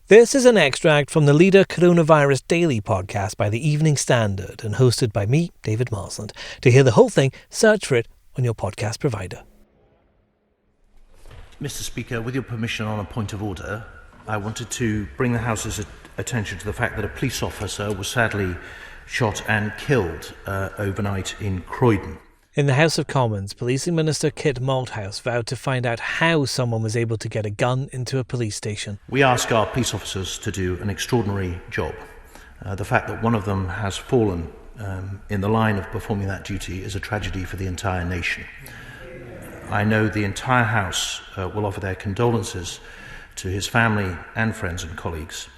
This is an extract from the Leader Coronavirus Daily podcast by the Evening Standard and hosted by me, David Marsland. To hear the whole thing, search for it on your podcast provider. Mr. Speaker, with your permission on a point of order, I wanted to bring the House's attention to the fact that a police officer was sadly shot and killed overnight in Croydon. In the House of Commons, Policing Minister Kit Malthouse vowed to find out how someone was able to get a gun into a police station. We ask our police officers to do an extraordinary job. The fact that one of them has fallen in the line of performing that duty is a tragedy for the entire nation. I know the entire House will offer their condolences to his family and friends and colleagues.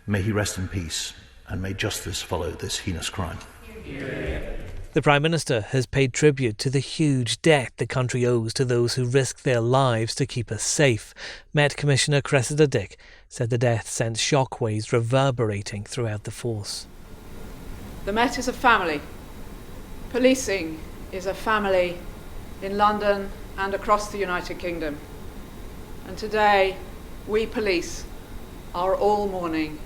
May he rest in peace and may justice follow this heinous crime. The Prime Minister has paid tribute to the huge debt the country owes to those who risk their lives to keep us safe. Met Commissioner Cressida Dick said the death sent shockwaves reverberating throughout the force. The Met is a family. Policing is a family in London and across the United Kingdom. And today, we police are all mourning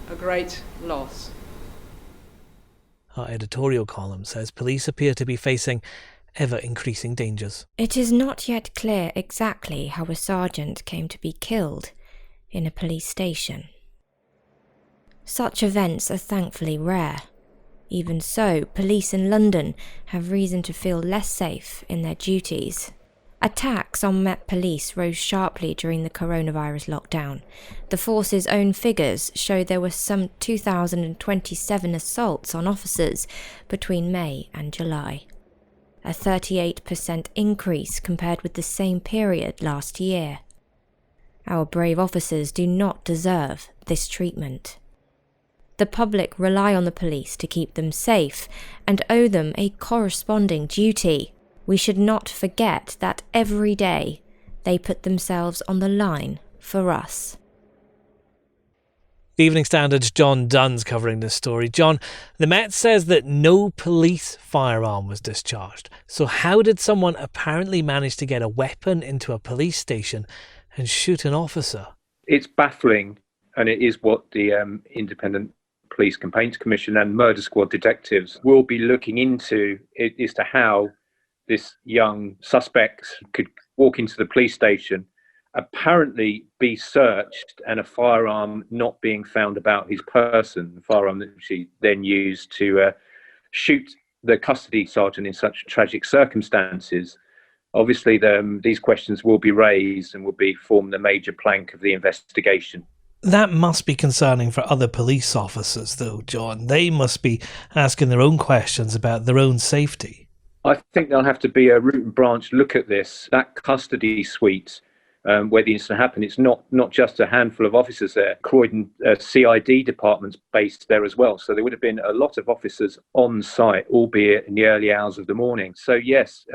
a great loss. Our editorial column says police appear to be facing ever-increasing dangers. It is not yet clear exactly how a sergeant came to be killed in a police station. Such events are thankfully rare. Even so, police in London have reason to feel less safe in their duties. Attacks on Met Police rose sharply during the coronavirus lockdown. The force's own figures show there were some 2,027 assaults on officers between May and July. A 38% increase compared with the same period last year. Our brave officers do not deserve this treatment. The public rely on the police to keep them safe and owe them a corresponding duty. We should not forget that every day they put themselves on the line for us. The Evening Standard's John Dunne's covering this story. John, the Met says that no police firearm was discharged. So how did someone apparently manage to get a weapon into a police station and shoot an officer? It's baffling, and it is what the Independent Police Complaints Commission and Murder Squad detectives will be looking into as to how this young suspect could walk into the police station, apparently be searched, and a firearm not being found about his person, the firearm that she then used to shoot the custody sergeant in such tragic circumstances. Obviously, these questions will be raised and will form the major plank of the investigation. That must be concerning for other police officers, though, John. They must be asking their own questions about their own safety. I think there'll have to be a root and branch look at this. That custody suite where the incident happened, it's not just a handful of officers there. Croydon CID department's based there as well. So there would have been a lot of officers on site, albeit in the early hours of the morning. So yes,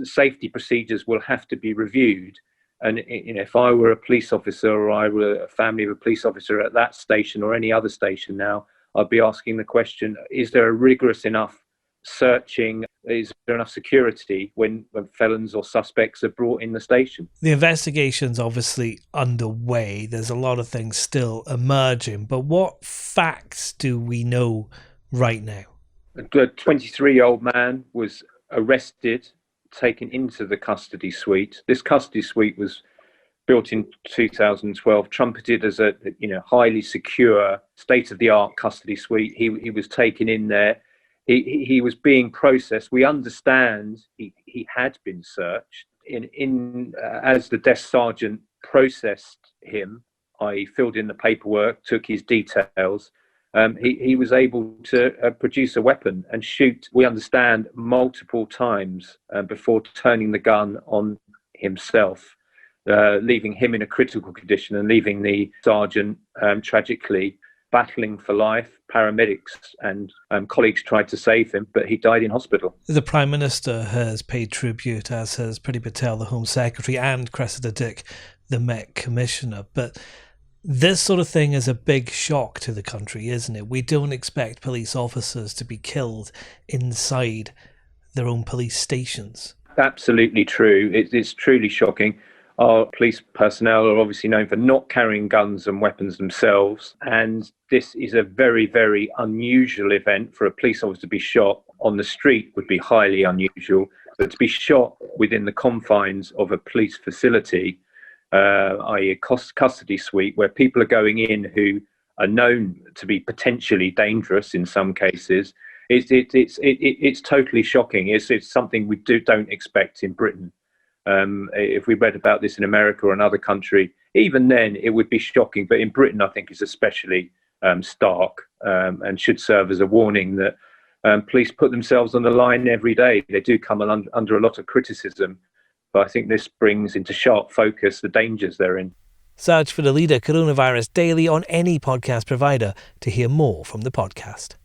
safety procedures will have to be reviewed. And if I were a police officer or I were a family of a police officer at that station or any other station now, I'd be asking the question, is there a rigorous enough searching, is there enough security when felons or suspects are brought in the station? The investigation's obviously underway. There's a lot of things still emerging, but what facts do we know right now? A 23-year-old man was arrested, taken into the custody suite. This custody suite was built in 2012, trumpeted as a highly secure, state-of-the-art custody suite. He was taken in there. He was being processed. We understand he had been searched. As the desk sergeant processed him, I filled in the paperwork, took his details. He was able to produce a weapon and shoot, we understand, multiple times before turning the gun on himself, leaving him in a critical condition and leaving the sergeant tragically battling for life. Paramedics and colleagues tried to save him, but he died in hospital. The Prime Minister has paid tribute, as has Priti Patel, the Home Secretary, and Cressida Dick, the Met Commissioner. But this sort of thing is a big shock to the country, isn't it? We don't expect police officers to be killed inside their own police stations. Absolutely true. It's truly shocking. Our police personnel are obviously known for not carrying guns and weapons themselves, and this is a very, very unusual event. For a police officer to be shot on the street would be highly unusual, but to be shot within the confines of a police facility, i.e. a custody suite, where people are going in who are known to be potentially dangerous in some cases, it's totally shocking. It's something we don't expect in Britain. If we read about this in America or another country, even then it would be shocking. But in Britain, I think it's especially stark, and should serve as a warning that police put themselves on the line every day. They do come under a lot of criticism, but I think this brings into sharp focus the dangers they're in. Search for the Leader Coronavirus Daily on any podcast provider to hear more from the podcast.